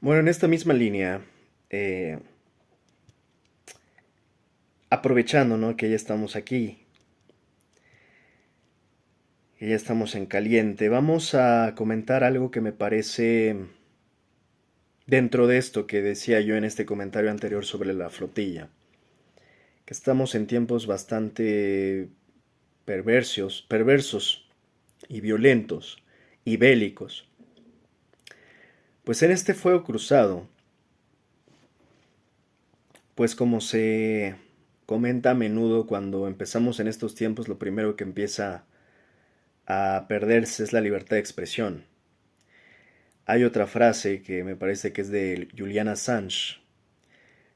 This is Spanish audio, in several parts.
Bueno, en esta misma línea, eh, aprovechando, ¿no? Que ya estamos aquí, que ya estamos en caliente, vamos a comentar algo que me parece dentro de esto que decía yo en este comentario anterior sobre la flotilla, que estamos en tiempos bastante perversos y violentos y bélicos. Pues en este fuego cruzado, pues como se comenta a menudo cuando empezamos en estos tiempos, lo primero que empieza a perderse es la libertad de expresión. Hay otra frase que me parece que es de Julian Assange,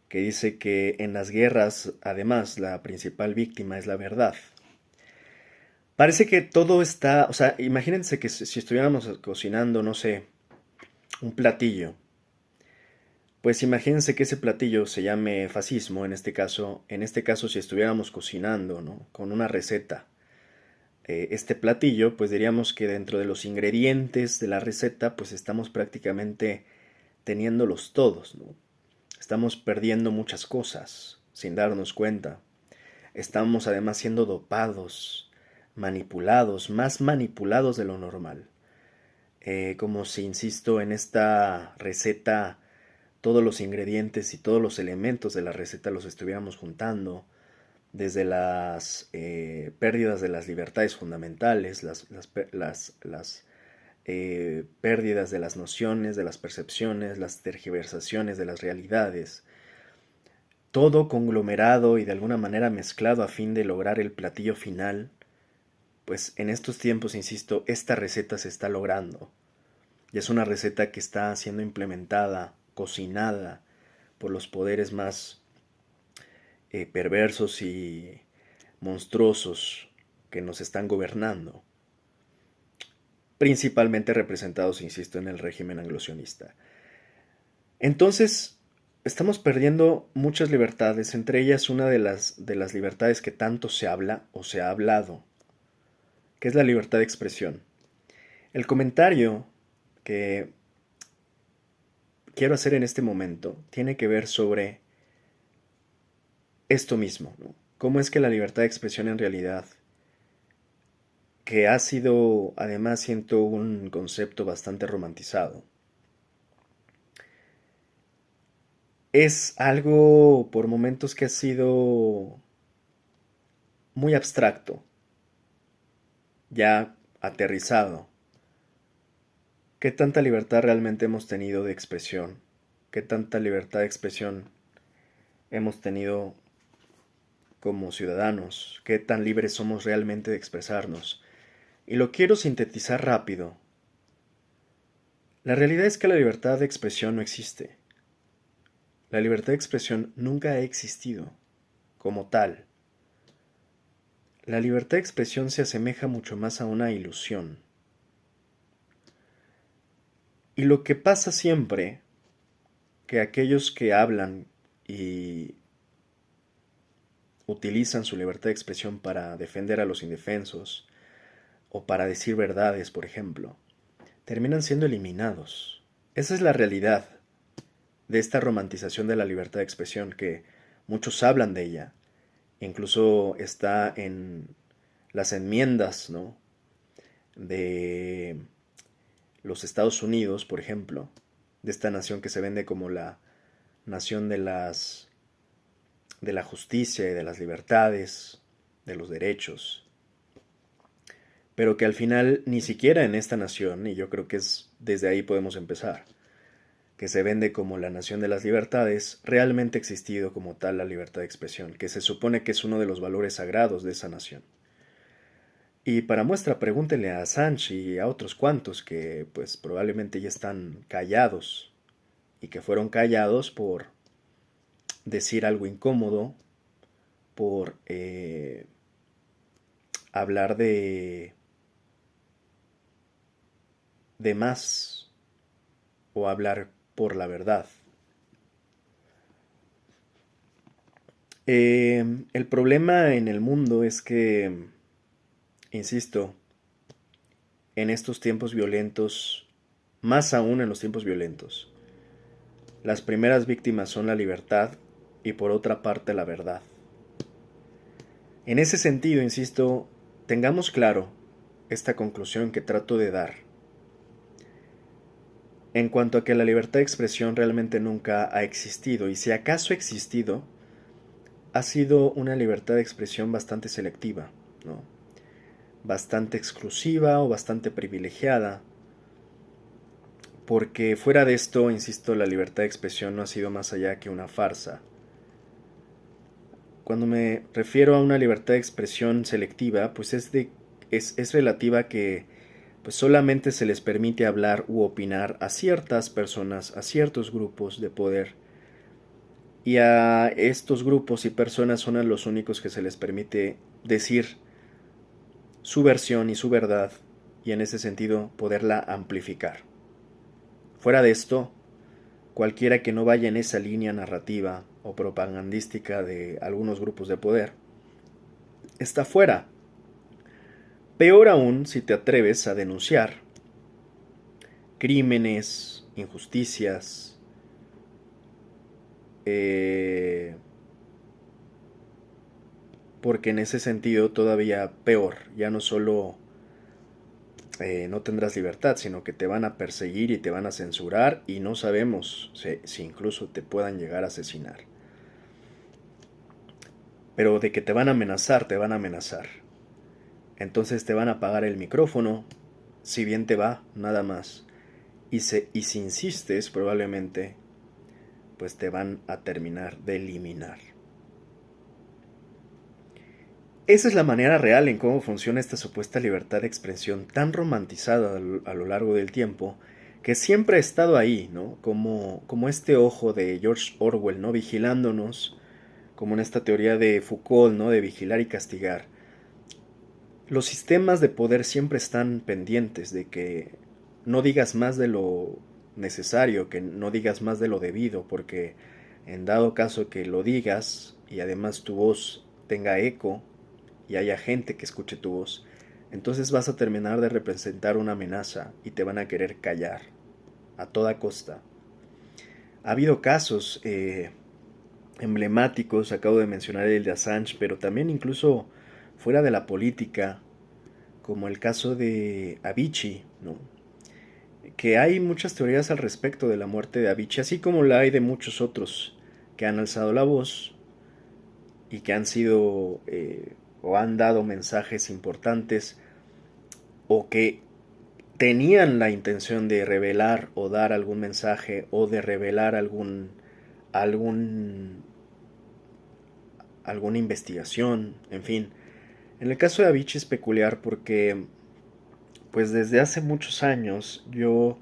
que dice que en las guerras, además, la principal víctima es la verdad. Parece que todo está, o sea, imagínense que si estuviéramos cocinando, no sé, un platillo, pues imagínense que ese platillo se llame fascismo en este caso si estuviéramos cocinando, ¿no? Con una receta, este platillo, pues diríamos que dentro de los ingredientes de la receta, pues estamos prácticamente teniéndolos todos, ¿no? Estamos perdiendo muchas cosas sin darnos cuenta. Estamos además siendo dopados, manipulados, más manipulados de lo normal. Como si, insisto, en esta receta todos los ingredientes y todos los elementos de la receta los estuviéramos juntando, desde las pérdidas de las libertades fundamentales, las pérdidas de las nociones, de las percepciones, las tergiversaciones de las realidades, todo conglomerado y de alguna manera mezclado a fin de lograr el platillo final, pues en estos tiempos, insisto, esta receta se está logrando. Y es una receta que está siendo implementada, cocinada por los poderes más perversos y monstruosos que nos están gobernando, principalmente representados, insisto, en el régimen anglosionista. Entonces, estamos perdiendo muchas libertades, entre ellas una de las libertades que tanto se habla o se ha hablado, que es la libertad de expresión. El comentario que quiero hacer en este momento tiene que ver sobre esto mismo, ¿no? Cómo es que la libertad de expresión en realidad, que ha sido, además siento un concepto bastante romantizado, es algo por momentos que ha sido muy abstracto, ya aterrizado. ¿Qué tanta libertad realmente hemos tenido de expresión? ¿Qué tanta libertad de expresión hemos tenido como ciudadanos? ¿Qué tan libres somos realmente de expresarnos? Y lo quiero sintetizar rápido. La realidad es que la libertad de expresión no existe. La libertad de expresión nunca ha existido como tal. La libertad de expresión se asemeja mucho más a una ilusión. Y lo que pasa siempre, que aquellos que hablan y utilizan su libertad de expresión para defender a los indefensos o para decir verdades, por ejemplo, terminan siendo eliminados. Esa es la realidad de esta romantización de la libertad de expresión, que muchos hablan de ella. Incluso está en las enmiendas, ¿no? De los Estados Unidos, por ejemplo, de esta nación que se vende como la nación de la justicia y de las libertades, de los derechos, pero que al final ni siquiera en esta nación, y yo creo que es desde ahí podemos empezar, que se vende como la nación de las libertades, realmente ha existido como tal la libertad de expresión, que se supone que es uno de los valores sagrados de esa nación. Y para muestra, pregúntenle a Assange y a otros cuantos que pues probablemente ya están callados y que fueron callados por decir algo incómodo, por hablar de más o hablar por la verdad. El problema en el mundo es que, insisto, en estos tiempos violentos, más aún en los tiempos violentos, Las primeras víctimas son la libertad y por otra parte la verdad. En ese sentido, insisto, tengamos claro esta conclusión que trato de dar. En cuanto a que la libertad de expresión realmente nunca ha existido, y si acaso ha existido, ha sido una libertad de expresión bastante selectiva, ¿no? Bastante exclusiva o bastante privilegiada, porque fuera de esto, insisto, la libertad de expresión no ha sido más allá que una farsa. Cuando me refiero a una libertad de expresión selectiva, pues es relativa a que pues solamente se les permite hablar u opinar a ciertas personas, a ciertos grupos de poder. Y a estos grupos y personas son a los únicos que se les permite decir su versión y su verdad, y en ese sentido poderla amplificar. Fuera de esto, cualquiera que no vaya en esa línea narrativa o propagandística de algunos grupos de poder, está fuera. Peor aún si te atreves a denunciar crímenes, injusticias, porque en ese sentido todavía peor, ya no solo no tendrás libertad, sino que te van a perseguir y te van a censurar y no sabemos si incluso te puedan llegar a asesinar. Pero de que te van a amenazar, te van a amenazar. Entonces te van a apagar el micrófono, si bien te va, nada más. Y si insistes, probablemente, pues te van a terminar de eliminar. Esa es la manera real en cómo funciona esta supuesta libertad de expresión tan romantizada a lo largo del tiempo, que siempre ha estado ahí, ¿no? Como este ojo de George Orwell, ¿no? Vigilándonos, como en esta teoría de Foucault, ¿no? De vigilar y castigar. Los sistemas de poder siempre están pendientes de que no digas más de lo necesario, que no digas más de lo debido, porque en dado caso que lo digas y además tu voz tenga eco y haya gente que escuche tu voz, entonces vas a terminar de representar una amenaza y te van a querer callar a toda costa. Ha habido casos emblemáticos, acabo de mencionar el de Assange, pero también incluso fuera de la política, como el caso de Avicii, ¿no? Que hay muchas teorías al respecto de la muerte de Avicii, así como la hay de muchos otros que han alzado la voz y que han sido o han dado mensajes importantes o que tenían la intención de revelar o dar algún mensaje o de revelar algún alguna investigación, en fin. En el caso de Avicii es peculiar porque pues desde hace muchos años yo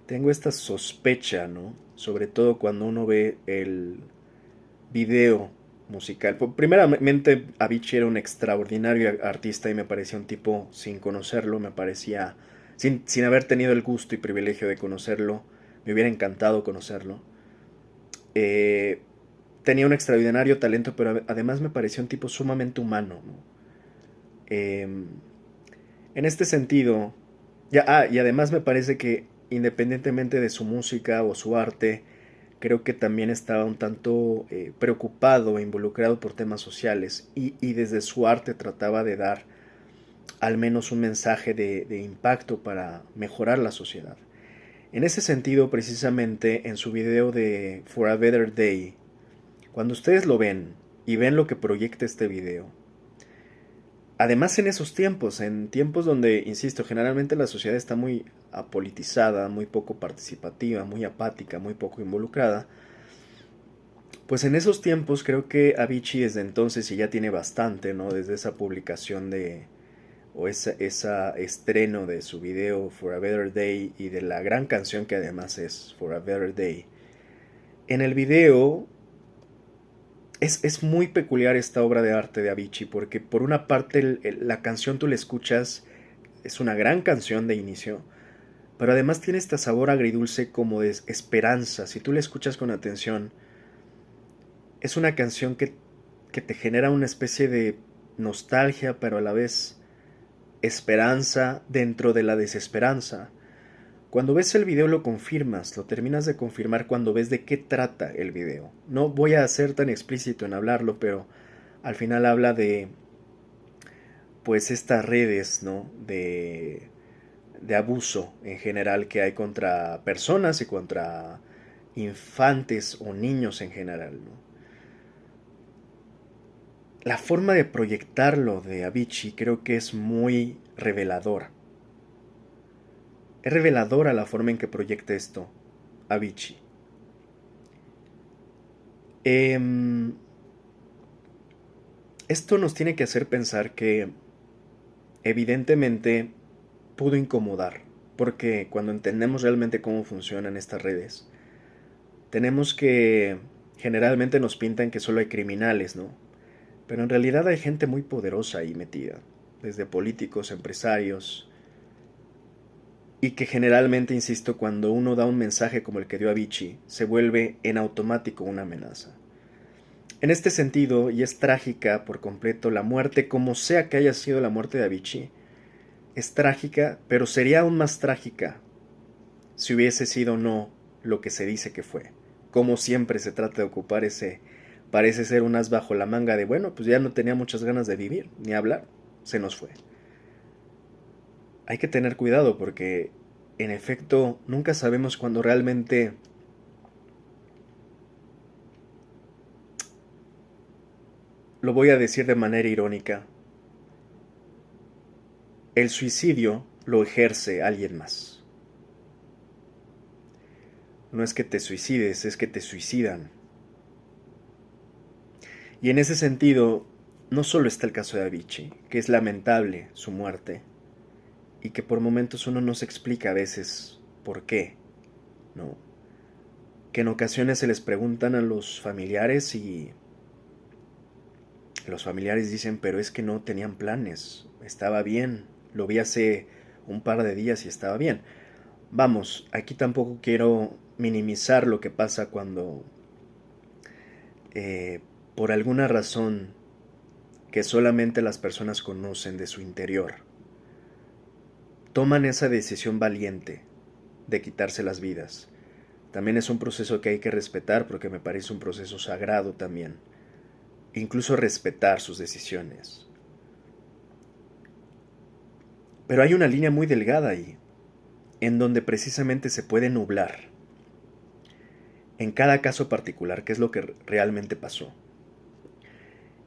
tengo esta sospecha, ¿no? Sobre todo cuando uno ve el video musical. Primeramente, Avicii era un extraordinario artista y me parecía un tipo, sin conocerlo, me parecía, sin haber tenido el gusto y privilegio de conocerlo, me hubiera encantado conocerlo. Eh, Tenía un extraordinario talento, pero además me parecía un tipo sumamente humano, ¿no? En este sentido, y además me parece que independientemente de su música o su arte, creo que también estaba un tanto preocupado e involucrado por temas sociales y desde su arte trataba de dar al menos un mensaje de impacto para mejorar la sociedad. En ese sentido, precisamente en su video de For a Better Day, cuando ustedes lo ven y ven lo que proyecta este video, además en esos tiempos, en tiempos donde, insisto, generalmente la sociedad está muy apolitizada, muy poco participativa, muy apática, muy poco involucrada, pues en esos tiempos creo que Avicii desde entonces, y ya tiene bastante, ¿no? Desde esa publicación o esa estreno de su video For a Better Day y de la gran canción que además es For a Better Day. En el video es muy peculiar esta obra de arte de Avicii porque por una parte la canción tú la escuchas, es una gran canción de inicio, pero además tiene este sabor agridulce como de esperanza. Si tú la escuchas con atención, es una canción que te genera una especie de nostalgia, pero a la vez esperanza dentro de la desesperanza. Cuando ves el video lo confirmas, lo terminas de confirmar cuando ves de qué trata el video. No voy a ser tan explícito en hablarlo, pero al final habla de pues estas redes, ¿no? De abuso en general que hay contra personas y contra infantes o niños en general, ¿no? La forma de proyectarlo de Avicii creo que es muy reveladora. Es reveladora la forma en que proyecta esto Avicii. Esto nos tiene que hacer pensar que evidentemente pudo incomodar, porque cuando entendemos realmente cómo funcionan estas redes, tenemos que generalmente nos pintan que solo hay criminales, ¿no? Pero en realidad hay gente muy poderosa ahí metida, desde políticos, empresarios, y que generalmente, insisto, cuando uno da un mensaje como el que dio Avicii, se vuelve en automático una amenaza. En este sentido, y es trágica por completo, la muerte, como sea que haya sido la muerte de Avicii, es trágica, pero sería aún más trágica si hubiese sido no lo que se dice que fue. Como siempre se trata de ocupar ese, parece ser un as bajo la manga de, bueno, pues ya no tenía muchas ganas de vivir, ni hablar, se nos fue. Hay que tener cuidado porque, en efecto, nunca sabemos cuándo realmente lo voy a decir de manera irónica, el suicidio lo ejerce alguien más. No es que te suicides, es que te suicidan. Y en ese sentido, no solo está el caso de Avicii, que es lamentable su muerte, y que por momentos uno no se explica a veces por qué, ¿no? Que en ocasiones se les preguntan a los familiares y los familiares dicen, pero es que no tenían planes, estaba bien, lo vi hace un par de días y estaba bien. Vamos, aquí tampoco quiero minimizar lo que pasa cuando eh, por alguna razón que solamente las personas conocen de su interior, toman esa decisión valiente de quitarse las vidas. También es un proceso que hay que respetar porque me parece un proceso sagrado también. Incluso respetar sus decisiones. Pero hay una línea muy delgada ahí, en donde precisamente se puede nublar. En cada caso particular, qué es lo que realmente pasó.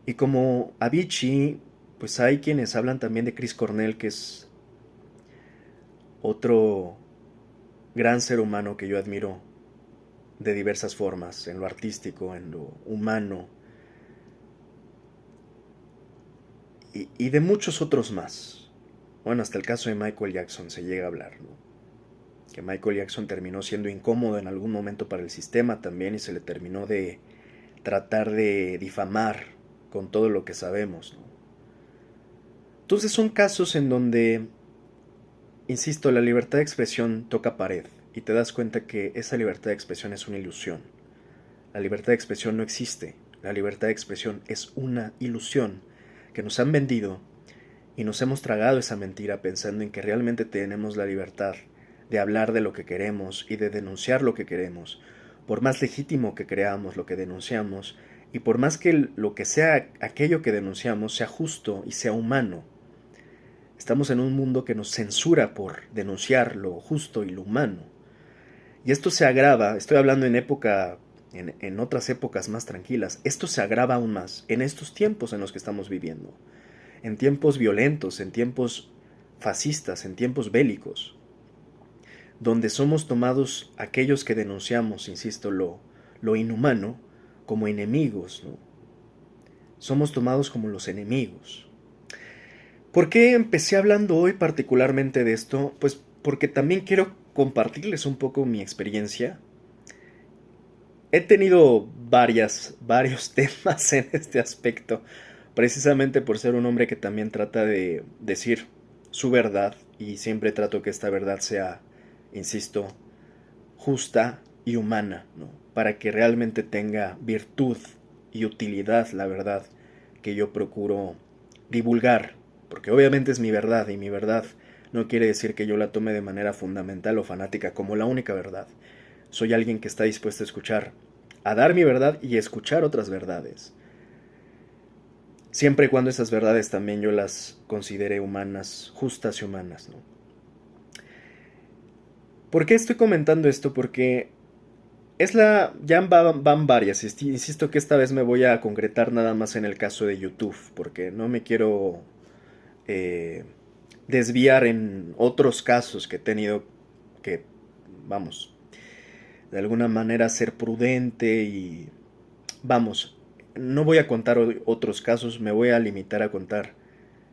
Y como Avicii, pues hay quienes hablan también de Chris Cornell, que es otro gran ser humano que yo admiro de diversas formas, en lo artístico, en lo humano, y de muchos otros más. Bueno, hasta el caso de Michael Jackson se llega a hablar, ¿no? Que Michael Jackson terminó siendo incómodo en algún momento para el sistema también y se le terminó de tratar de difamar con todo lo que sabemos, ¿no? Entonces son casos en donde, insisto, la libertad de expresión toca pared y te das cuenta que esa libertad de expresión es una ilusión. La libertad de expresión no existe. La libertad de expresión es una ilusión que nos han vendido y nos hemos tragado esa mentira pensando en que realmente tenemos la libertad de hablar de lo que queremos y de denunciar lo que queremos, por más legítimo que creamos lo que denunciamos y por más que lo que sea aquello que denunciamos sea justo y sea humano. Estamos en un mundo que nos censura por denunciar lo justo y lo humano. Y esto se agrava, estoy hablando en otras épocas más tranquilas, esto se agrava aún más en estos tiempos en los que estamos viviendo. En tiempos violentos, en tiempos fascistas, en tiempos bélicos, donde somos tomados aquellos que denunciamos, insisto, lo inhumano, como enemigos, ¿no? Somos tomados como los enemigos. ¿Por qué empecé hablando hoy particularmente de esto? Pues porque también quiero compartirles un poco mi experiencia. He tenido varios temas en este aspecto, precisamente por ser un hombre que también trata de decir su verdad y siempre trato que esta verdad sea, insisto, justa y humana, ¿no? Para que realmente tenga virtud y utilidad la verdad que yo procuro divulgar, porque obviamente es mi verdad y mi verdad no quiere decir que yo la tome de manera fundamental o fanática como la única verdad. Soy alguien que está dispuesto a escuchar, a dar mi verdad y a escuchar otras verdades. Siempre y cuando esas verdades también yo las considere humanas, justas y humanas, ¿no? ¿Por qué estoy comentando esto? Porque ya van varias. Insisto que esta vez me voy a concretar nada más en el caso de YouTube, porque no me quiero eh, desviar en otros casos que he tenido que, vamos, de alguna manera ser prudente y, vamos, no voy a contar otros casos, me voy a limitar a contar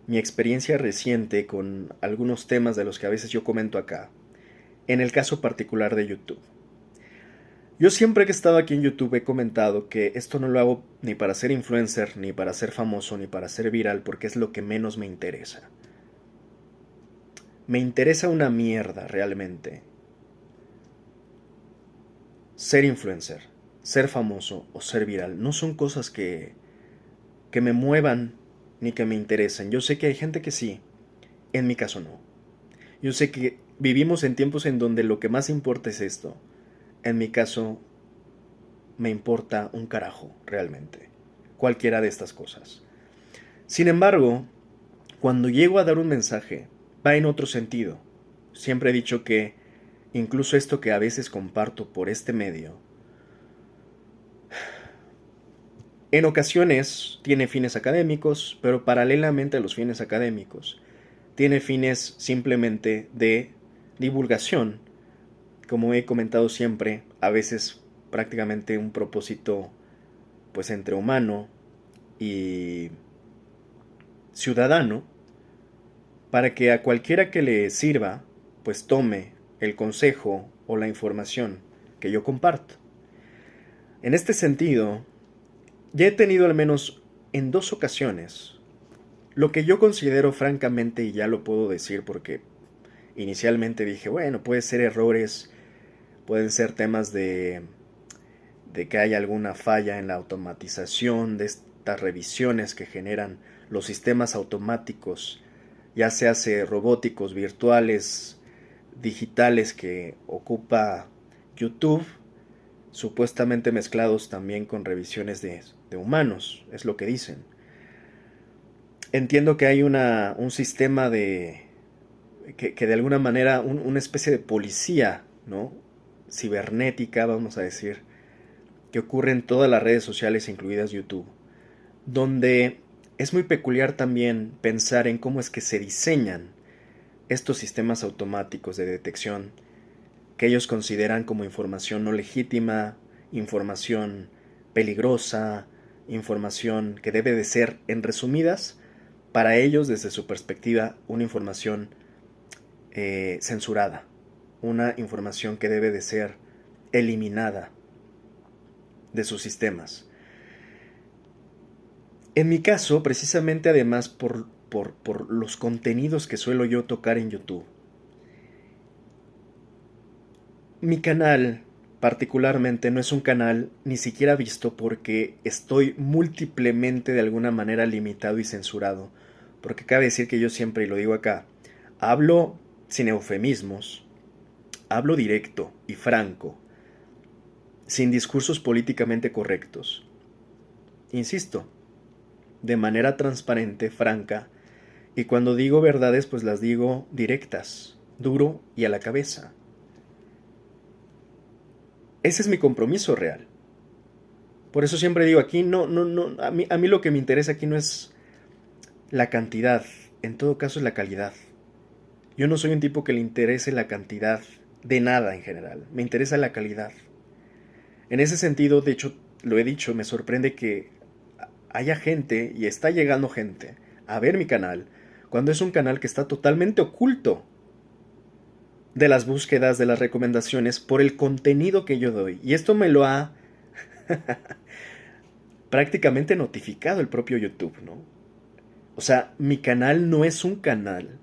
mi experiencia reciente con algunos temas de los que a veces yo comento acá, en el caso particular de YouTube. Yo siempre que he estado aquí en YouTube he comentado que esto no lo hago ni para ser influencer, ni para ser famoso, ni para ser viral, porque es lo que menos me interesa. Me interesa una mierda realmente ser influencer, ser famoso o ser viral. No son cosas que me muevan ni que me interesen. Yo sé que hay gente que sí, en mi caso no. Yo sé que vivimos en tiempos en donde lo que más importa es esto. En mi caso, me importa un carajo, realmente. Cualquiera de estas cosas. Sin embargo, cuando llego a dar un mensaje, va en otro sentido. Siempre he dicho que incluso esto que a veces comparto por este medio, en ocasiones tiene fines académicos, pero paralelamente a los fines académicos, tiene fines simplemente de divulgación. Como he comentado siempre, a veces prácticamente un propósito pues entre humano y ciudadano, para que a cualquiera que le sirva pues tome el consejo o la información que yo comparto. En este sentido, ya he tenido al menos en 2 ocasiones lo que yo considero francamente, y ya lo puedo decir porque inicialmente dije, bueno, puede ser errores, pueden ser temas de que haya alguna falla en la automatización de estas revisiones que generan los sistemas automáticos, ya sea robóticos, virtuales, digitales que ocupa YouTube, supuestamente mezclados también con revisiones de humanos, es lo que dicen. Entiendo que hay un sistema que de alguna manera, una especie de policía, ¿no? Cibernética, vamos a decir, que ocurre en todas las redes sociales, incluidas YouTube, donde es muy peculiar también pensar en cómo es que se diseñan estos sistemas automáticos de detección que ellos consideran como información no legítima, información peligrosa, información que debe de ser, en resumidas, para ellos desde su perspectiva, una información censurada, una información que debe de ser eliminada de sus sistemas. En mi caso, precisamente además por los contenidos que suelo yo tocar en YouTube, mi canal particularmente no es un canal ni siquiera visto porque estoy múltiplemente de alguna manera limitado y censurado. Porque cabe decir que yo siempre, y lo digo acá, hablo sin eufemismos, hablo directo y franco, sin discursos políticamente correctos. Insisto, de manera transparente, franca, y cuando digo verdades pues las digo directas, duro y a la cabeza. Ese es mi compromiso real. Por eso siempre digo, aquí no, a mí lo que me interesa aquí no es la cantidad, en todo caso es la calidad. Yo no soy un tipo que le interese la cantidad de nada en general, me interesa la calidad. En ese sentido, de hecho, lo he dicho, me sorprende que haya gente, y está llegando gente, a ver mi canal, cuando es un canal que está totalmente oculto de las búsquedas, de las recomendaciones, por el contenido que yo doy. Y esto me lo ha prácticamente notificado el propio YouTube, ¿no? O sea, mi canal no es un canal.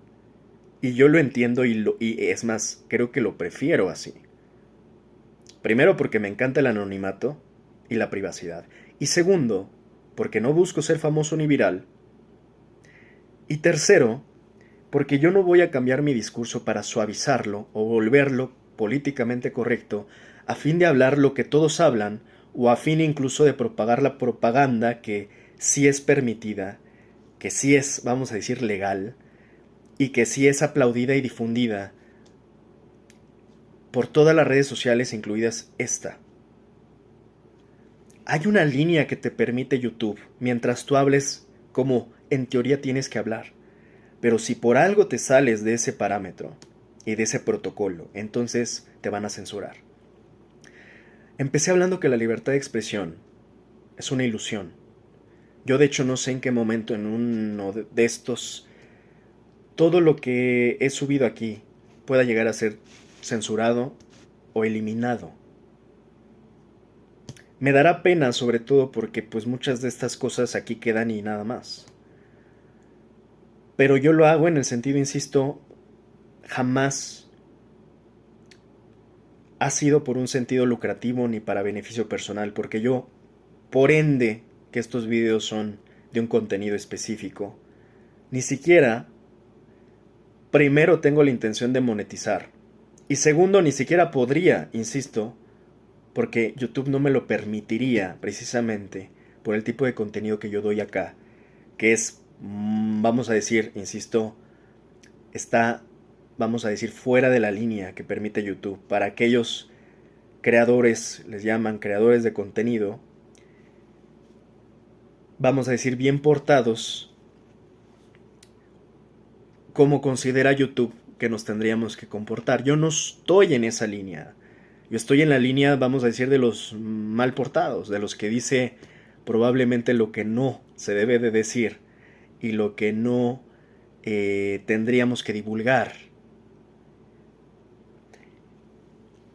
Y yo lo entiendo y es más, creo que lo prefiero así. Primero porque me encanta el anonimato y la privacidad. Y segundo, porque no busco ser famoso ni viral. Y tercero, porque yo no voy a cambiar mi discurso para suavizarlo o volverlo políticamente correcto a fin de hablar lo que todos hablan o a fin incluso de propagar la propaganda que sí es permitida, que sí es, vamos a decir, legal y que sí es aplaudida y difundida por todas las redes sociales, incluidas esta. Hay una línea que te permite YouTube mientras tú hables como en teoría tienes que hablar. Pero si por algo te sales de ese parámetro y de ese protocolo, entonces te van a censurar. Empecé hablando que la libertad de expresión es una ilusión. Yo de hecho no sé en qué momento en uno de estos, todo lo que he subido aquí pueda llegar a ser censurado o eliminado. Me dará pena sobre todo porque pues muchas de estas cosas aquí quedan y nada más. Pero yo lo hago en el sentido, insisto, jamás ha sido por un sentido lucrativo ni para beneficio personal, porque yo, por ende, que estos videos son de un contenido específico, ni siquiera, primero, tengo la intención de monetizar, y segundo, ni siquiera podría, insisto, porque YouTube no me lo permitiría precisamente por el tipo de contenido que yo doy acá, que es, vamos a decir, insisto, está, vamos a decir, fuera de la línea que permite YouTube. Para aquellos creadores, les llaman creadores de contenido, vamos a decir, bien portados, como considera YouTube que nos tendríamos que comportar. Yo no estoy en esa línea. Yo estoy en la línea, vamos a decir, de los mal portados, de los que dice probablemente lo que no se debe de decir y lo que no tendríamos que divulgar.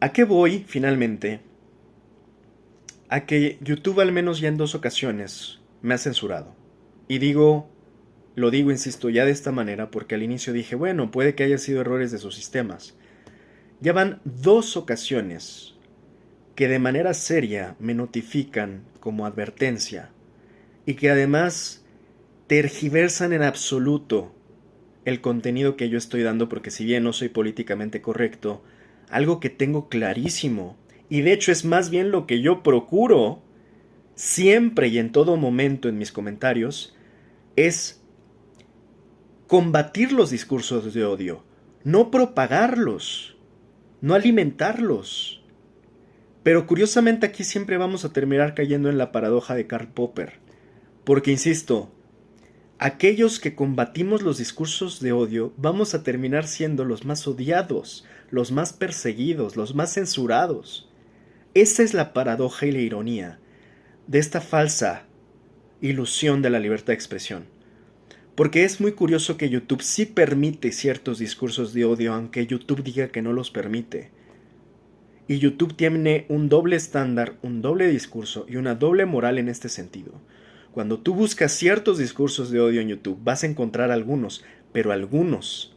¿A qué voy finalmente? A que YouTube al menos ya en 2 ocasiones me ha censurado. Y lo digo, insisto, ya de esta manera porque al inicio dije, bueno, puede que haya sido errores de sus sistemas. Ya van 2 ocasiones que de manera seria me notifican como advertencia y que además tergiversan en absoluto el contenido que yo estoy dando, porque si bien no soy políticamente correcto, algo que tengo clarísimo, y de hecho es más bien lo que yo procuro siempre y en todo momento en mis comentarios, es combatir los discursos de odio, no propagarlos, no alimentarlos. Pero curiosamente aquí siempre vamos a terminar cayendo en la paradoja de Karl Popper, porque insisto, aquellos que combatimos los discursos de odio vamos a terminar siendo los más odiados, los más perseguidos, los más censurados. Esa es la paradoja y la ironía de esta falsa ilusión de la libertad de expresión. Porque es muy curioso que YouTube sí permite ciertos discursos de odio, aunque YouTube diga que no los permite. Y YouTube tiene un doble estándar, un doble discurso y una doble moral en este sentido. Cuando tú buscas ciertos discursos de odio en YouTube, vas a encontrar algunos, pero algunos.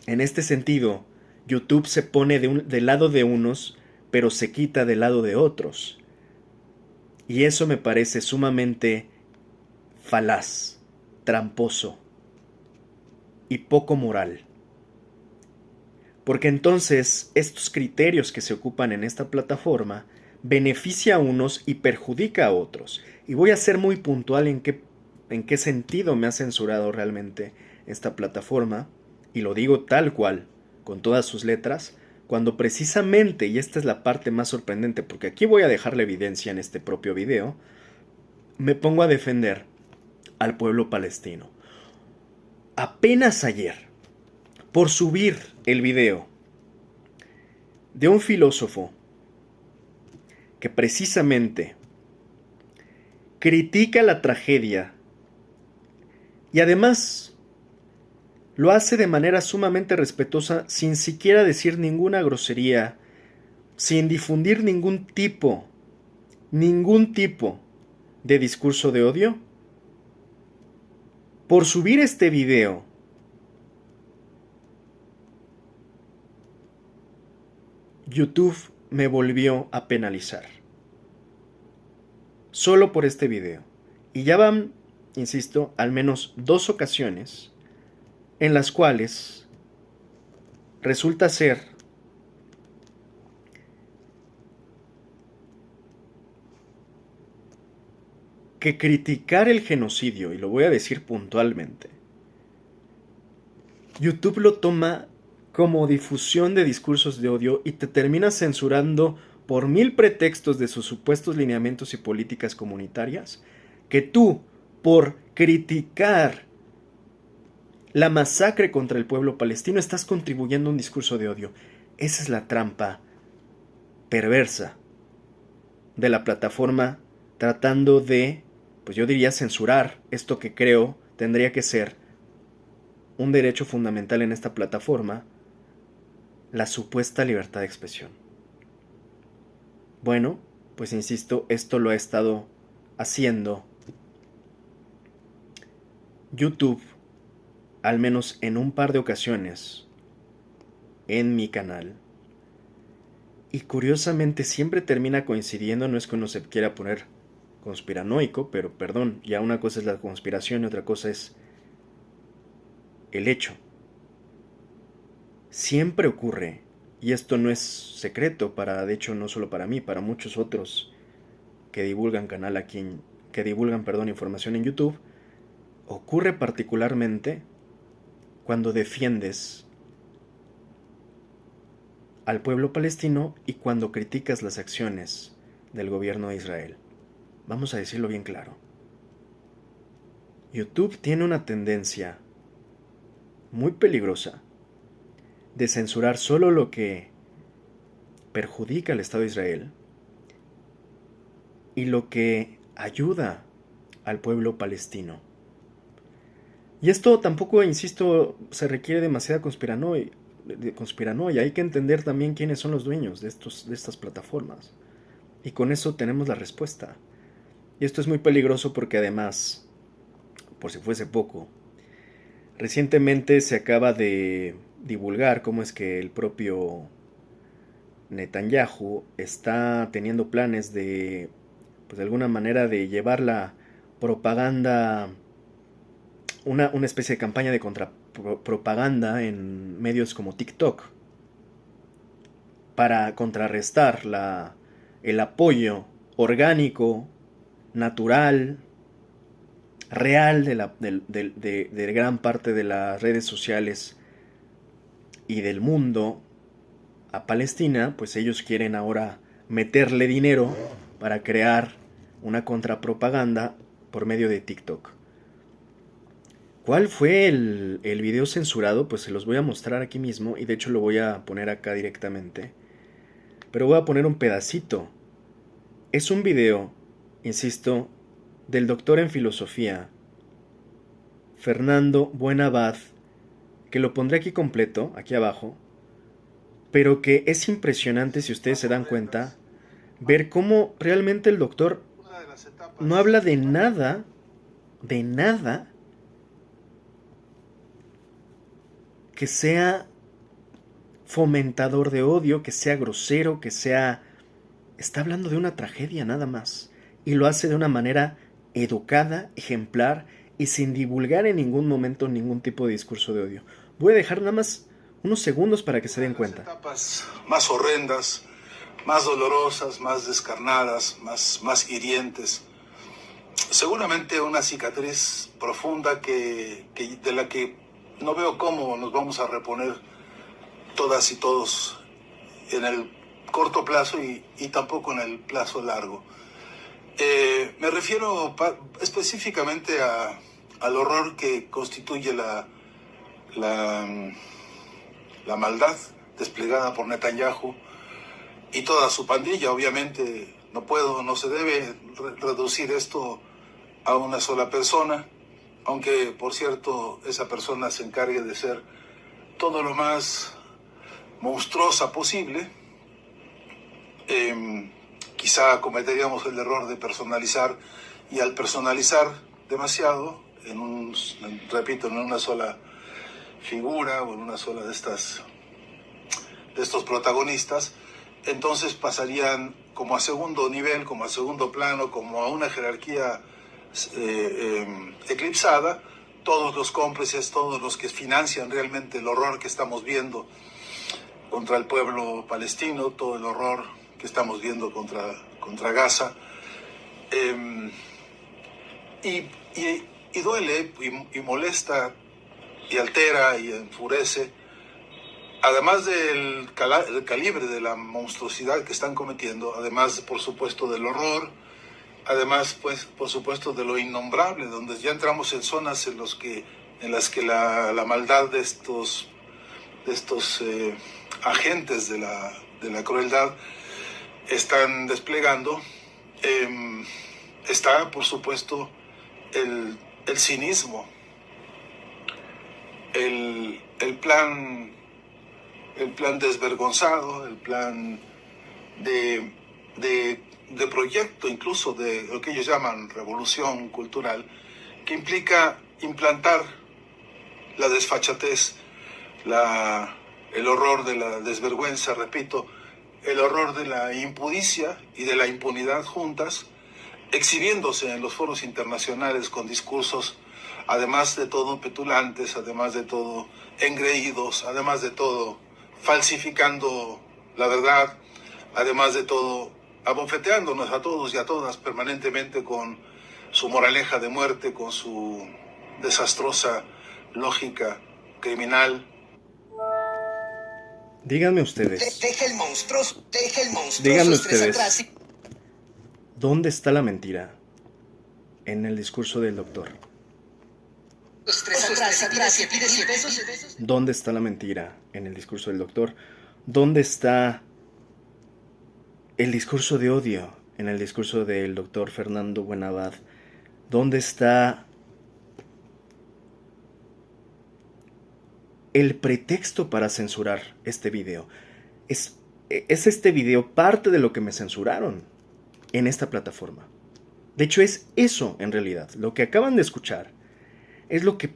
En este sentido, YouTube se pone del lado de unos, pero se quita del lado de otros. Y eso me parece sumamente falaz, tramposo y poco moral. Porque entonces estos criterios que se ocupan en esta plataforma beneficia a unos y perjudica a otros. Y voy a ser muy puntual en qué sentido me ha censurado realmente esta plataforma, y lo digo tal cual, con todas sus letras, cuando precisamente, y esta es la parte más sorprendente, porque aquí voy a dejar la evidencia en este propio video, me pongo a defender al pueblo palestino. Apenas ayer, por subir el video de un filósofo que precisamente critica la tragedia y además lo hace de manera sumamente respetuosa, sin siquiera decir ninguna grosería, sin difundir ningún tipo de discurso de odio. Por subir este video, YouTube me volvió a penalizar. Solo por este video. Y ya van, insisto, al menos 2 ocasiones en las cuales resulta ser que criticar el genocidio, y lo voy a decir puntualmente, YouTube lo toma como difusión de discursos de odio y te termina censurando por 1000 pretextos de sus supuestos lineamientos y políticas comunitarias, que tú, por criticar la masacre contra el pueblo palestino, estás contribuyendo a un discurso de odio. Esa es la trampa perversa de la plataforma, tratando de, pues yo diría, censurar esto que creo tendría que ser un derecho fundamental en esta plataforma, la supuesta libertad de expresión. Bueno, pues insisto, esto lo ha estado haciendo YouTube, al menos en un par de ocasiones, en mi canal. Y curiosamente siempre termina coincidiendo, no es que uno se quiera poner conspiranoico, pero perdón, ya una cosa es la conspiración y otra cosa es el hecho. Siempre ocurre, y esto no es secreto de hecho no solo para mí, para muchos otros que divulgan información en YouTube, ocurre particularmente cuando defiendes al pueblo palestino y cuando criticas las acciones del gobierno de Israel. Vamos a decirlo bien claro. YouTube tiene una tendencia muy peligrosa de censurar solo lo que perjudica al Estado de Israel y lo que ayuda al pueblo palestino. Y esto tampoco, insisto, se requiere demasiada conspiranoia. Hay que entender también quiénes son los dueños de estas plataformas. Y con eso tenemos la respuesta. Y esto es muy peligroso porque además, por si fuese poco, recientemente se acaba de divulgar cómo es que el propio Netanyahu está teniendo planes de, pues de alguna manera, de llevar la propaganda, una especie de campaña de contrapropaganda en medios como TikTok, para contrarrestar el apoyo orgánico, natural, real de gran parte de las redes sociales y del mundo a Palestina. Pues ellos quieren ahora meterle dinero para crear una contrapropaganda por medio de TikTok. ¿Cuál fue el video censurado? Pues se los voy a mostrar aquí mismo, y de hecho lo voy a poner acá directamente. Pero voy a poner un pedacito. Es un video, insisto, del doctor en filosofía, Fernando Buenabad, que lo pondré aquí completo, aquí abajo, pero que es impresionante, si ustedes se dan cuenta, ver cómo realmente el doctor no habla de nada que sea fomentador de odio, que sea grosero, que sea... Está hablando de una tragedia nada más, y lo hace de una manera educada, ejemplar, y sin divulgar en ningún momento ningún tipo de discurso de odio. Voy a dejar nada más unos segundos para que se den cuenta. Las etapas más horrendas, más dolorosas, más descarnadas, más hirientes. Seguramente una cicatriz profunda de la que no veo cómo nos vamos a reponer todas y todos en el corto plazo y tampoco en el plazo largo. Me refiero específicamente al horror que constituye la maldad desplegada por Netanyahu y toda su pandilla. Obviamente no se debe reducir esto a una sola persona, aunque por cierto esa persona se encargue de ser todo lo más monstruosa posible. Quizá cometeríamos el error de personalizar, y al personalizar demasiado en una sola figura o en una sola de estos protagonistas, entonces pasarían como a segundo nivel, como a segundo plano, como a una jerarquía eclipsada, todos los cómplices, todos los que financian realmente el horror que estamos viendo contra el pueblo palestino, todo el horror que estamos viendo contra Gaza. Y duele y molesta y altera y enfurece, además del calibre de la monstruosidad que están cometiendo, además, por supuesto, del horror, además, pues, por supuesto, de lo innombrable, donde ya entramos en zonas en las que la maldad de estos agentes de la crueldad están desplegando. Está, por supuesto, el cinismo, el plan desvergonzado, el plan de proyecto, incluso de lo que ellos llaman revolución cultural, que implica implantar la desfachatez, el horror de la desvergüenza, repito, el horror de la impudicia y de la impunidad juntas, exhibiéndose en los foros internacionales con discursos, además de todo petulantes, además de todo engreídos, además de todo falsificando la verdad, además de todo abofeteándonos a todos y a todas permanentemente con su moraleja de muerte, con su desastrosa lógica criminal. Díganme ustedes. Deja el monstruo. Díganme ustedes. ¿Dónde está la mentira en el discurso del doctor? ¿Dónde está la mentira en el discurso del doctor? ¿Dónde está el discurso de odio en el discurso del doctor Fernando Buenabad? ¿Dónde está el pretexto para censurar este video? Es este video parte de lo que me censuraron en esta plataforma. De hecho, es eso en realidad. Lo que acaban de escuchar es lo que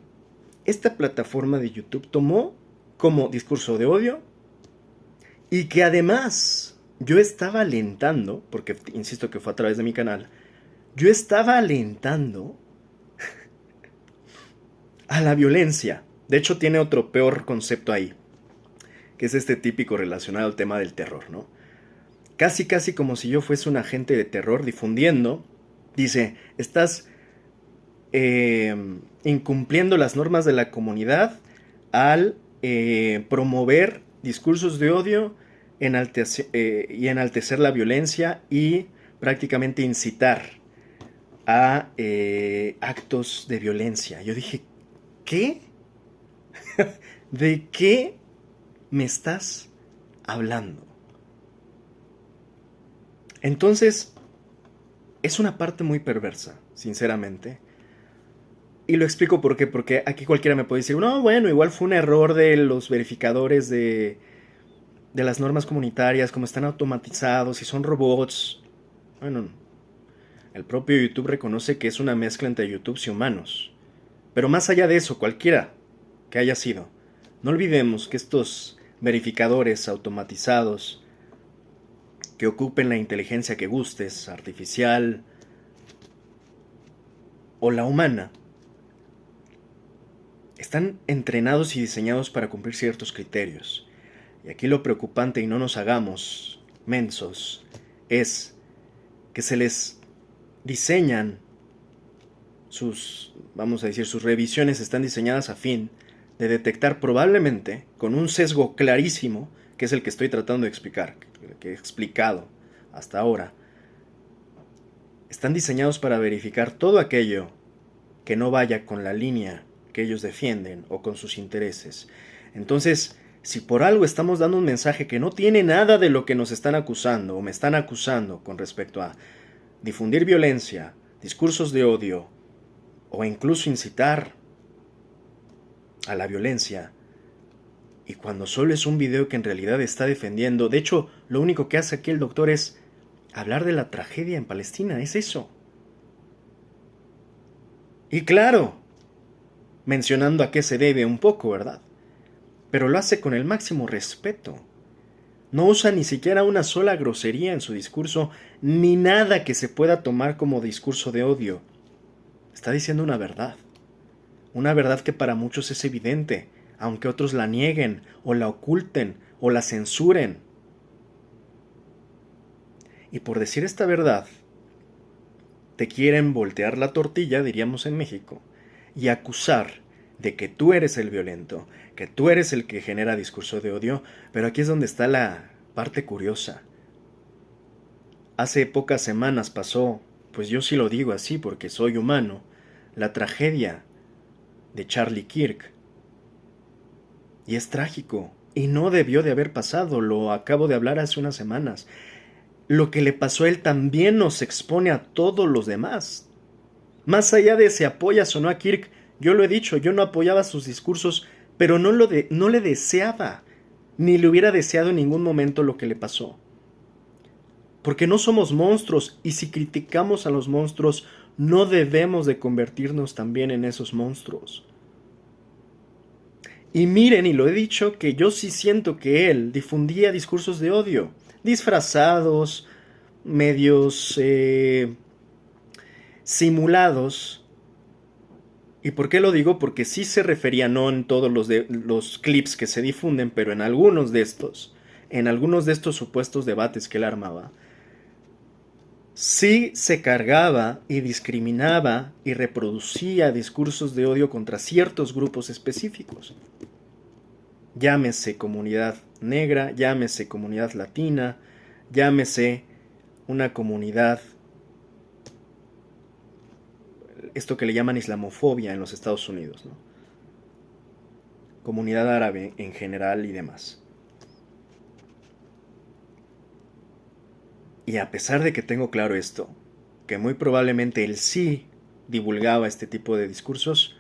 esta plataforma de YouTube tomó como discurso de odio, y que además yo estaba alentando, porque insisto que fue a través de mi canal, yo estaba alentando a la violencia. De hecho, tiene otro peor concepto ahí, que es este típico relacionado al tema del terror, ¿no? Casi como si yo fuese un agente de terror difundiendo. Dice, estás incumpliendo las normas de la comunidad al promover discursos de odio y enaltecer la violencia y prácticamente incitar a actos de violencia. Yo dije, ¿qué? ¿De qué me estás hablando? Entonces, es una parte muy perversa, sinceramente. Y lo explico por qué. Porque aquí cualquiera me puede decir, no, bueno, igual fue un error de los verificadores de las normas comunitarias, como están automatizados y son robots. Bueno, el propio YouTube reconoce que es una mezcla entre YouTube y humanos. Pero más allá de eso, cualquiera que haya sido, no olvidemos que estos verificadores automatizados que ocupen la inteligencia que gustes, artificial o la humana, están entrenados y diseñados para cumplir ciertos criterios. Y aquí lo preocupante, y no nos hagamos mensos, es que se les diseñan sus revisiones están diseñadas a fin de detectar probablemente, con un sesgo clarísimo, que es el que estoy tratando de explicar, que he explicado hasta ahora, están diseñados para verificar todo aquello que no vaya con la línea que ellos defienden o con sus intereses. Entonces, si por algo estamos dando un mensaje que no tiene nada de lo que nos están acusando o me están acusando con respecto a difundir violencia, discursos de odio o incluso incitar a la violencia, y cuando solo es un video que en realidad está defendiendo, de hecho, lo único que hace aquí el doctor es hablar de la tragedia en Palestina, es eso. Y claro, mencionando a qué se debe un poco, ¿verdad? Pero lo hace con el máximo respeto. No usa ni siquiera una sola grosería en su discurso, ni nada que se pueda tomar como discurso de odio. Está diciendo una verdad. una verdad que para muchos es evidente, aunque otros la nieguen o la oculten o la censuren. Y por decir esta verdad, te quieren voltear la tortilla, diríamos en México, y acusar de que tú eres el violento, que tú eres el que genera discurso de odio, pero aquí es donde está la parte curiosa. Hace pocas semanas pasó, pues yo sí lo digo así porque soy humano, la tragedia de Charlie Kirk. Y es trágico, y no debió de haber pasado, lo acabo de hablar hace unas semanas. Lo que le pasó a él también nos expone a todos los demás. Más allá de si apoyas o no a Kirk, yo lo he dicho, yo no apoyaba sus discursos, pero no le deseaba, ni le hubiera deseado en ningún momento lo que le pasó. Porque no somos monstruos, y si criticamos a los monstruos, no debemos de convertirnos también en esos monstruos. Y miren, y lo he dicho, que yo sí siento que él difundía discursos de odio, disfrazados, medios simulados. ¿Y por qué lo digo? Porque sí se refería, no en todos los clips que se difunden, pero en algunos de estos supuestos debates que él armaba, sí se cargaba y discriminaba y reproducía discursos de odio contra ciertos grupos específicos. Llámese comunidad negra, llámese comunidad latina, llámese una comunidad, esto que le llaman islamofobia en los Estados Unidos, ¿no? Comunidad árabe en general y demás. Y a pesar de que tengo claro esto, que muy probablemente él sí divulgaba este tipo de discursos,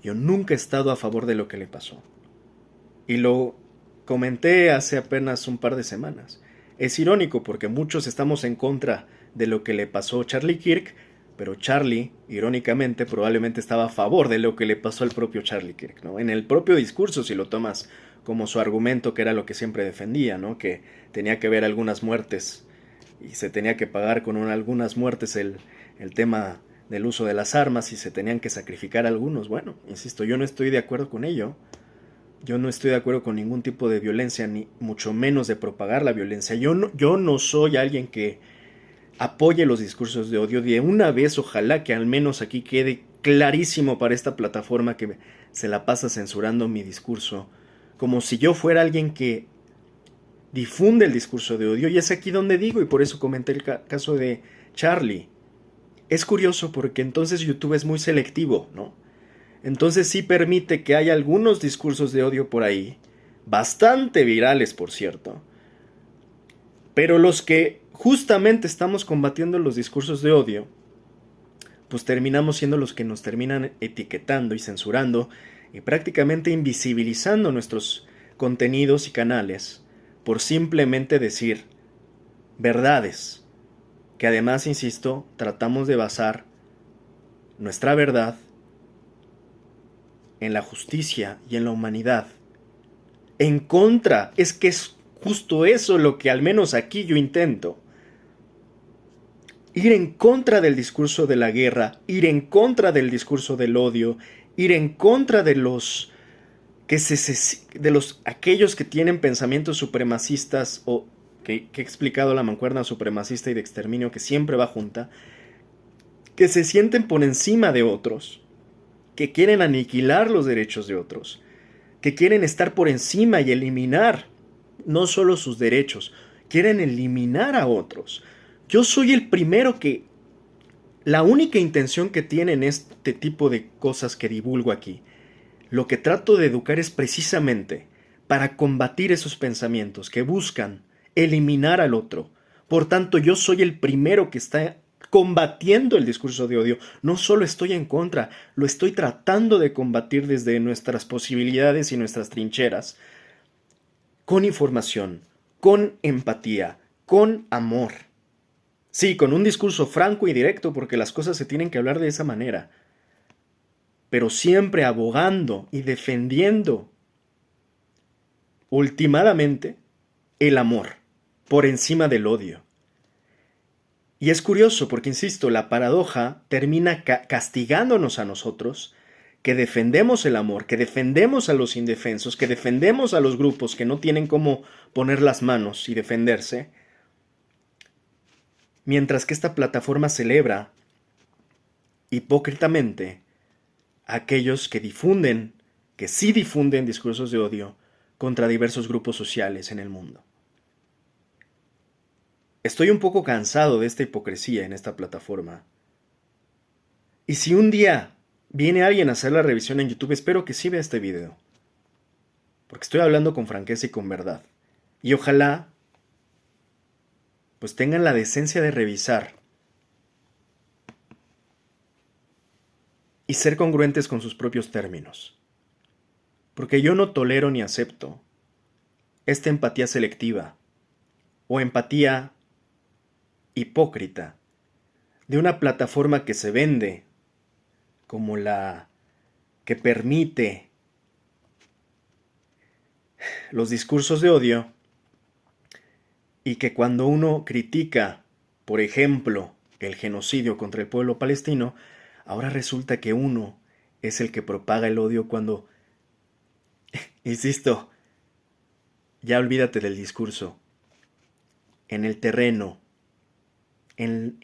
yo nunca he estado a favor de lo que le pasó. Y lo comenté hace apenas un par de semanas. Es irónico porque muchos estamos en contra de lo que le pasó a Charlie Kirk, pero Charlie, irónicamente, probablemente estaba a favor de lo que le pasó al propio Charlie Kirk, ¿no? En el propio discurso, si lo tomas como su argumento, que era lo que siempre defendía, ¿no? Que tenía que haber algunas muertes y se tenía que pagar con algunas muertes el tema del uso de las armas y se tenían que sacrificar algunos. Bueno, insisto, yo no estoy de acuerdo con ello. Yo no estoy de acuerdo con ningún tipo de violencia, ni mucho menos de propagar la violencia. Yo no soy alguien que apoye los discursos de odio. De una vez, ojalá que al menos aquí quede clarísimo para esta plataforma que se la pasa censurando mi discurso, como si yo fuera alguien que difunde el discurso de odio. Y es aquí donde digo, y por eso comenté el caso de Charlie. Es curioso porque entonces YouTube es muy selectivo, ¿no? Entonces sí permite que haya algunos discursos de odio por ahí, bastante virales por cierto, pero los que justamente estamos combatiendo los discursos de odio, pues terminamos siendo los que nos terminan etiquetando y censurando y prácticamente invisibilizando nuestros contenidos y canales por simplemente decir verdades, que además, insisto, tratamos de basar nuestra verdad en la justicia y en la humanidad. En contra, es que es justo eso lo que al menos aquí yo intento. Ir en contra del discurso de la guerra, ir en contra del discurso del odio, ir en contra de aquellos que tienen pensamientos supremacistas o que he explicado la mancuerna supremacista y de exterminio que siempre va junta, que se sienten por encima de otros, que quieren aniquilar los derechos de otros, que quieren estar por encima y eliminar no solo sus derechos, quieren eliminar a otros. Yo soy el primero que la única intención que tienen este tipo de cosas que divulgo aquí, lo que trato de educar es precisamente para combatir esos pensamientos que buscan eliminar al otro. Por tanto, yo soy el primero que está combatiendo el discurso de odio. No solo estoy en contra, lo estoy tratando de combatir desde nuestras posibilidades y nuestras trincheras, con información, con empatía, con amor. Sí, con un discurso franco y directo, porque las cosas se tienen que hablar de esa manera, pero siempre abogando y defendiendo ultimadamente el amor por encima del odio. Y es curioso porque, insisto, la paradoja termina castigándonos a nosotros, que defendemos el amor, que defendemos a los indefensos, que defendemos a los grupos que no tienen cómo poner las manos y defenderse, mientras que esta plataforma celebra hipócritamente a aquellos que difunden, que sí difunden discursos de odio contra diversos grupos sociales en el mundo. Estoy un poco cansado de esta hipocresía en esta plataforma. Y si un día viene alguien a hacer la revisión en YouTube, espero que sí vea este video. Porque estoy hablando con franqueza y con verdad. Y ojalá pues tengan la decencia de revisar y ser congruentes con sus propios términos. Porque yo no tolero ni acepto esta empatía selectiva o empatía hipócrita de una plataforma que se vende como la que permite los discursos de odio y que cuando uno critica, por ejemplo, el genocidio contra el pueblo palestino, ahora resulta que uno es el que propaga el odio cuando, insisto, ya olvídate del discurso, en el terreno, en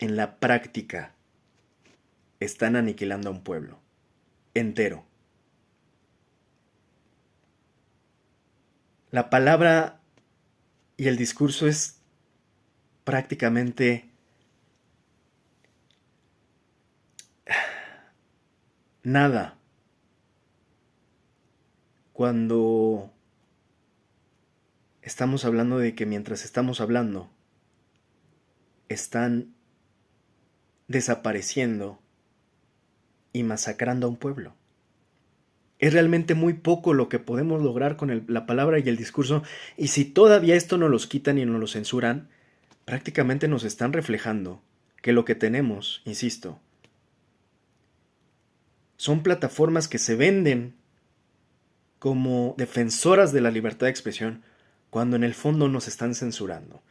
la práctica, están aniquilando a un pueblo entero. La palabra y el discurso es prácticamente nada cuando estamos hablando de que mientras estamos hablando están desapareciendo y masacrando a un pueblo. Es realmente muy poco lo que podemos lograr con la palabra y el discurso, y si todavía esto no los quitan y no lo censuran, prácticamente nos están reflejando que lo que tenemos, insisto, son plataformas que se venden como defensoras de la libertad de expresión, cuando en el fondo nos están censurando.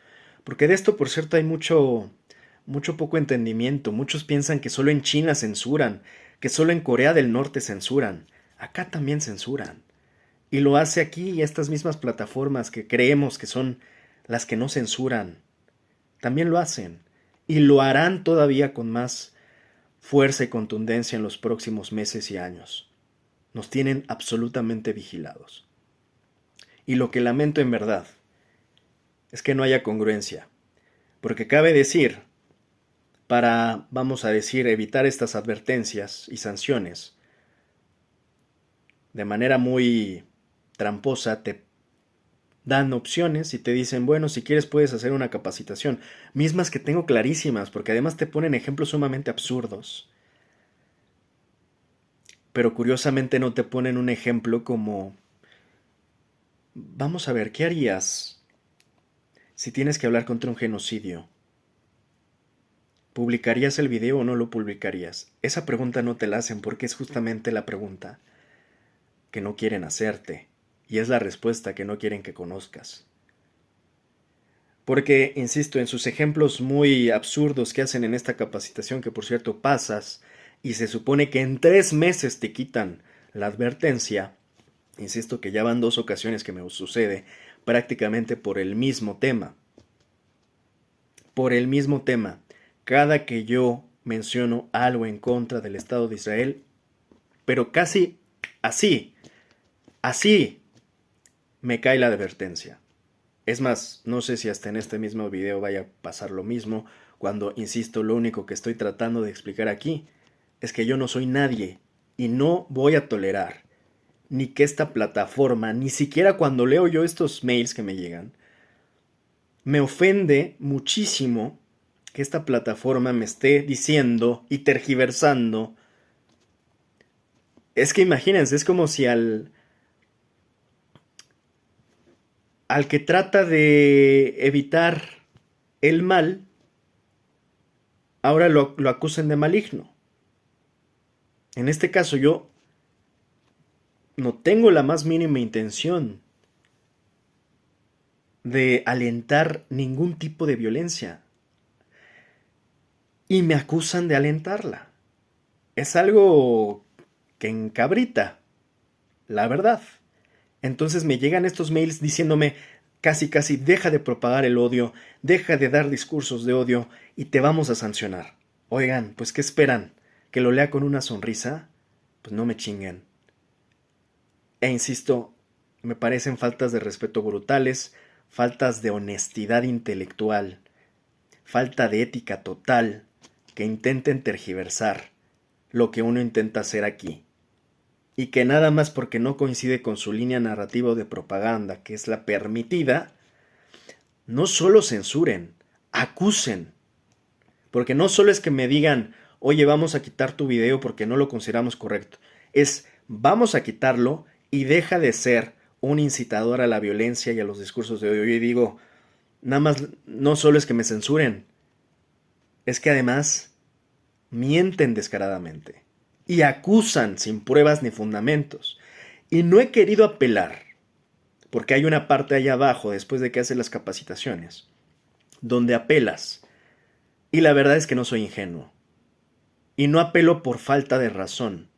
Porque de esto, por cierto, hay mucho poco entendimiento. Muchos piensan que solo en China censuran, que solo en Corea del Norte censuran. Acá también censuran. Y lo hace aquí estas mismas plataformas que creemos que son las que no censuran. También lo hacen. Y lo harán todavía con más fuerza y contundencia en los próximos meses y años. Nos tienen absolutamente vigilados. Y lo que lamento en verdad es que no haya congruencia. Porque cabe decir, para, vamos a decir, evitar estas advertencias y sanciones, de manera muy tramposa te dan opciones y te dicen, bueno, si quieres puedes hacer una capacitación, mismas que tengo clarísimas, porque además te ponen ejemplos sumamente absurdos. Pero curiosamente no te ponen un ejemplo como, vamos a ver, ¿qué harías si tienes que hablar contra un genocidio? ¿Publicarías el video o no lo publicarías? Esa pregunta no te la hacen porque es justamente la pregunta que no quieren hacerte, y es la respuesta que no quieren que conozcas. Porque, insisto, en sus ejemplos muy absurdos que hacen en esta capacitación, que por cierto pasas, y se supone que en 3 meses te quitan la advertencia, insisto que ya van 2 ocasiones que me sucede, prácticamente por el mismo tema. Por el mismo tema. Cada que yo menciono algo en contra del Estado de Israel, pero casi así me cae la advertencia. Es más, no sé si hasta en este mismo video vaya a pasar lo mismo, cuando, insisto, lo único que estoy tratando de explicar aquí es que yo no soy nadie y no voy a tolerar ni que esta plataforma, ni siquiera cuando leo yo estos mails que me llegan, me ofende muchísimo que esta plataforma me esté diciendo y tergiversando. Es que imagínense, es como si al que trata de evitar el mal, ahora lo acusen de maligno. En este caso yo no tengo la más mínima intención de alentar ningún tipo de violencia. Y me acusan de alentarla. es algo que encabrita, la verdad. Entonces me llegan estos mails diciéndome casi casi deja de propagar el odio, deja de dar discursos de odio y te vamos a sancionar. Oigan, pues ¿qué esperan? ¿Que lo lea con una sonrisa? Pues no me chinguen. E insisto, me parecen faltas de respeto brutales, faltas de honestidad intelectual, falta de ética total, que intenten tergiversar lo que uno intenta hacer aquí. Y que nada más porque no coincide con su línea narrativa o de propaganda, que es la permitida, no solo censuren, acusen. Porque no solo es que me digan, oye, vamos a quitar tu video porque no lo consideramos correcto. Es, vamos a quitarlo y deja de ser un incitador a la violencia y a los discursos de odio. Y digo, nada más, no solo es que me censuren, es que además mienten descaradamente y acusan sin pruebas ni fundamentos. Y no he querido apelar, porque hay una parte allá abajo, después de que haces las capacitaciones, donde apelas. Y la verdad es que no soy ingenuo. Y no apelo por falta de razón.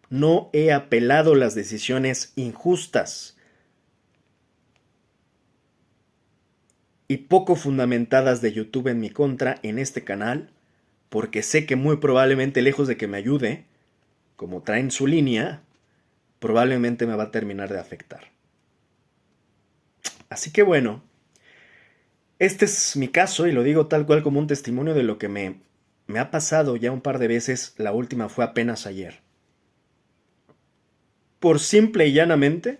No he apelado las decisiones injustas y poco fundamentadas de YouTube en mi contra en este canal, porque sé que muy probablemente, lejos de que me ayude, como traen su línea, probablemente me va a terminar de afectar. Así que bueno, este es mi caso y lo digo tal cual como un testimonio de lo que me ha pasado ya un par de veces. La última fue apenas ayer. Por simple y llanamente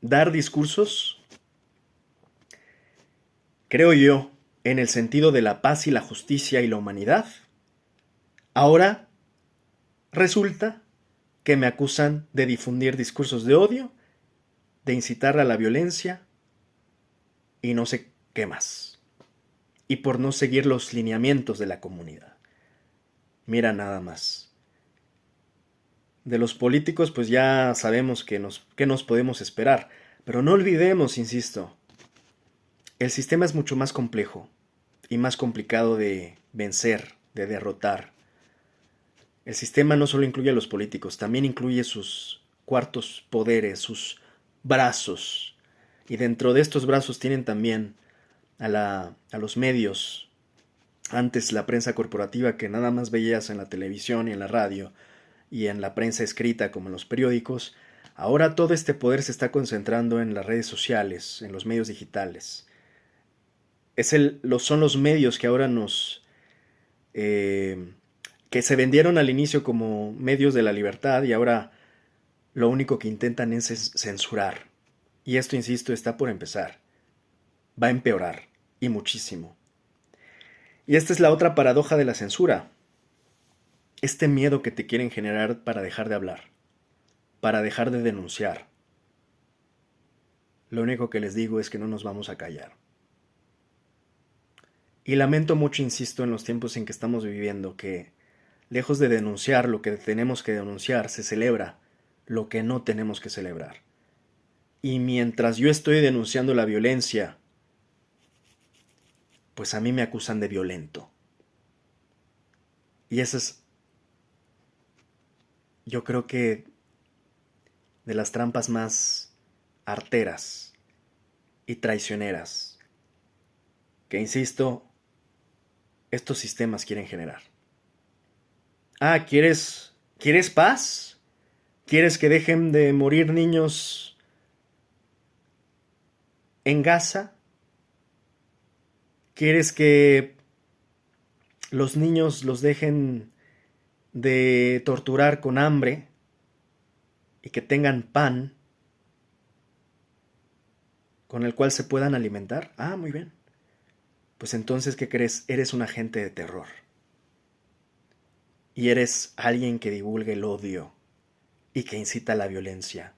dar discursos, creo yo, en el sentido de la paz y la justicia y la humanidad. Ahora resulta que me acusan de difundir discursos de odio, de incitar a la violencia y no sé qué más. Y por no seguir los lineamientos de la comunidad. Mira nada más. De los políticos pues ya sabemos qué nos podemos esperar, pero no olvidemos, insisto, el sistema es mucho más complejo y más complicado de vencer, de derrotar. El sistema no solo incluye a los políticos, también incluye sus cuartos poderes, sus brazos. Y dentro de estos brazos tienen también a los medios. Antes la prensa corporativa que nada más veías en la televisión y en la radio y en la prensa escrita como en los periódicos, ahora todo este poder se está concentrando en las redes sociales, en los medios digitales. Son los medios que ahora que se vendieron al inicio como medios de la libertad y ahora lo único que intentan es censurar. Y esto, insisto, está por empezar. Va a empeorar, y muchísimo. Y esta es la otra paradoja de la censura. Este miedo que te quieren generar para dejar de hablar, para dejar de denunciar. Lo único que les digo es que no nos vamos a callar. Y lamento mucho, insisto, en los tiempos en que estamos viviendo, que lejos de denunciar lo que tenemos que denunciar, se celebra lo que no tenemos que celebrar. Y mientras yo estoy denunciando la violencia, pues a mí me acusan de violento. Y esa es, yo creo que, de las trampas más arteras y traicioneras que, insisto, estos sistemas quieren generar. Ah, ¿quieres paz? ¿Quieres que dejen de morir niños en Gaza? ¿Quieres que los niños los dejen de torturar con hambre y que tengan pan con el cual se puedan alimentar? Ah, muy bien. Pues entonces, ¿qué crees? Eres un agente de terror. Y eres alguien que divulga el odio y que incita a la violencia.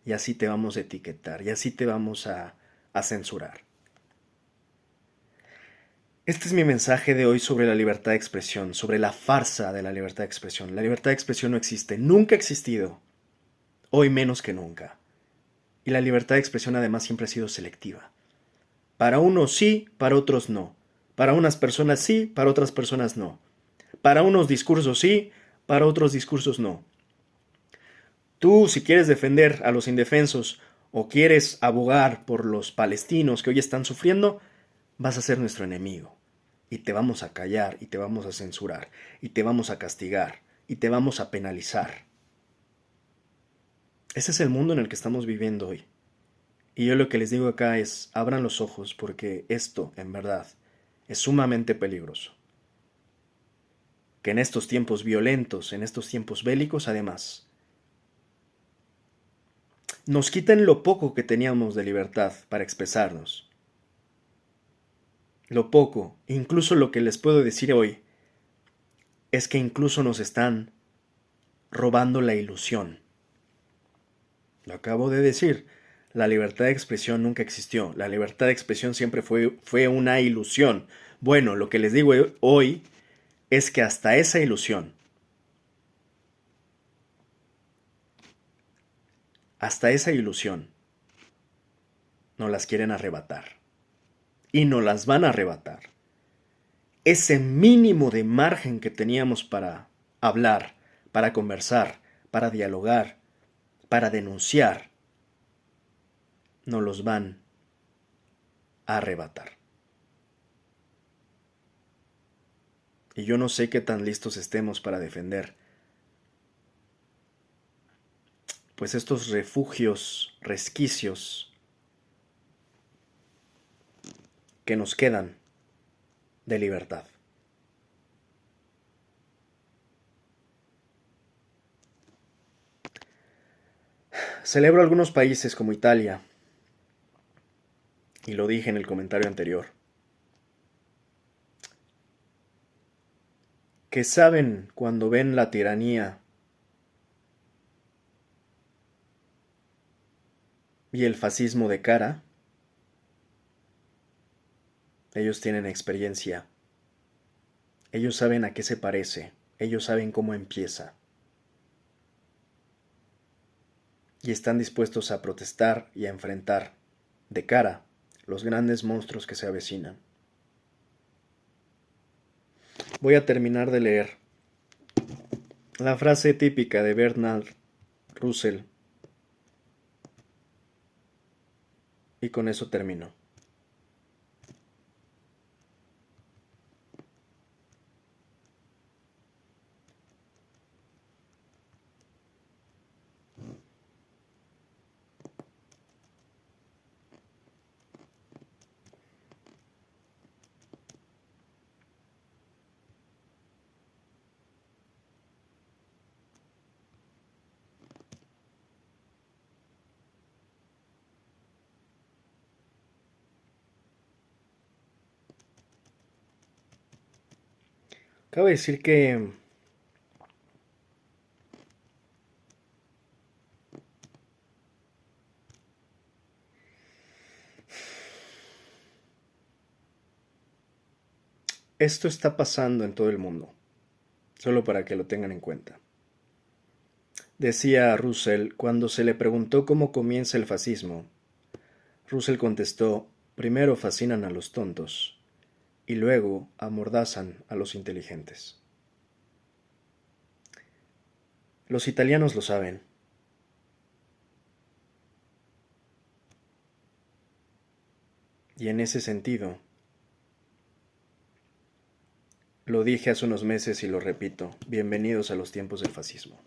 Y así te vamos a etiquetar, y así te vamos a censurar. Este es mi mensaje de hoy sobre la libertad de expresión, sobre la farsa de la libertad de expresión. La libertad de expresión no existe, nunca ha existido, hoy menos que nunca. Y la libertad de expresión además siempre ha sido selectiva. Para unos sí, para otros no. Para unas personas sí, para otras personas no. Para unos discursos sí, para otros discursos no. Tú, si quieres defender a los indefensos o quieres abogar por los palestinos que hoy están sufriendo, vas a ser nuestro enemigo. Y te vamos a callar, y te vamos a censurar, y te vamos a castigar, y te vamos a penalizar. Ese es el mundo en el que estamos viviendo hoy. Y yo lo que les digo acá es, abran los ojos porque esto, en verdad, es sumamente peligroso. Que en estos tiempos violentos, en estos tiempos bélicos, además, nos quiten lo poco que teníamos de libertad para expresarnos. Lo poco, incluso lo que les puedo decir hoy, es que incluso nos están robando la ilusión. Lo acabo de decir, la libertad de expresión nunca existió, la libertad de expresión siempre fue una ilusión. Bueno, lo que les digo hoy es que hasta esa ilusión, nos las quieren arrebatar. Y nos las van a arrebatar. Ese mínimo de margen que teníamos para hablar, para conversar, para dialogar, para denunciar, nos los van a arrebatar. Y yo no sé qué tan listos estemos para defender pues estos refugios, resquicios que nos quedan de libertad. Celebro algunos países como Italia, y lo dije en el comentario anterior, que saben cuando ven la tiranía y el fascismo de cara, ellos tienen experiencia, ellos saben a qué se parece, ellos saben cómo empieza. Y están dispuestos a protestar y a enfrentar de cara los grandes monstruos que se avecinan. Voy a terminar de leer la frase típica de Bertrand Russell y con eso termino. Cabe decir que esto está pasando en todo el mundo, solo para que lo tengan en cuenta. Decía Russell, cuando se le preguntó cómo comienza el fascismo, Russell contestó, primero fascinan a los tontos y luego amordazan a los inteligentes. Los italianos lo saben. Y en ese sentido, lo dije hace unos meses y lo repito, bienvenidos a los tiempos del fascismo.